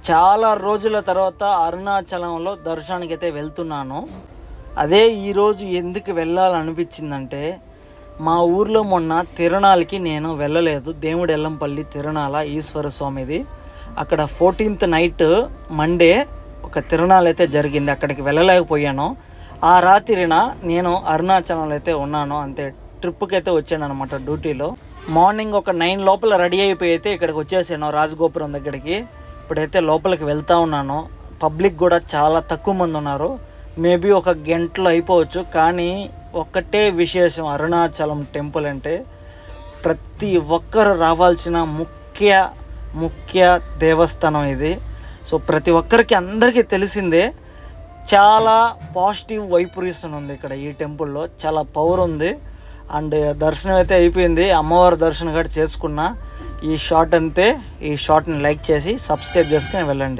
చాలా రోజుల తర్వాత అరుణాచలంలో దర్శనానికి అయితే వెళ్తున్నాను. అదే ఈరోజు ఎందుకు వెళ్ళాలనిపించిందంటే, మా ఊర్లో మొన్న తిరునాళ్ళకి నేను వెళ్ళలేదు. దేవుడు ఎల్లంపల్లి తిరునాళ ఈశ్వర స్వామిది. అక్కడ 14th నైట్ మండే ఒక తిరునాళ్ళు అయితే జరిగింది. అక్కడికి వెళ్ళలేకపోయాను. ఆ రాత్రిన నేను అరుణాచలంలో అయితే ఉన్నాను. అంతే, ట్రిప్కి అయితే వచ్చాను అనమాట డ్యూటీలో. మార్నింగ్ ఒక 9 లోపల రెడీ అయిపోయి అయితే ఇక్కడికి వచ్చేసాను రాజగోపురం దగ్గరికి. ఇప్పుడైతే లోపలికి వెళ్తూ ఉన్నాను. పబ్లిక్ కూడా చాలా తక్కువ మంది ఉన్నారు. మేబీ ఒక గంటలో అయిపోవచ్చు. కానీ ఒక్కటే విశేషం, అరుణాచలం టెంపుల్ అంటే ప్రతి ఒక్కరు రావాల్సిన ముఖ్య దేవస్థానం ఇది. సో ప్రతి ఒక్కరికి అందరికీ తెలిసిందే. చాలా పాజిటివ్ వైబ్రేషన్ ఉంది ఇక్కడ. ఈ టెంపుల్లో చాలా పవర్ ఉంది. అండ్ దర్శనం అయితే అయిపోయింది. అమ్మవారి దర్శనం కూడా చేసుకున్నా. ఈ షార్ట్ అంతే. ఈ షార్ట్ని లైక్ చేసి సబ్స్క్రైబ్ చేసుకొని వెళ్ళండి.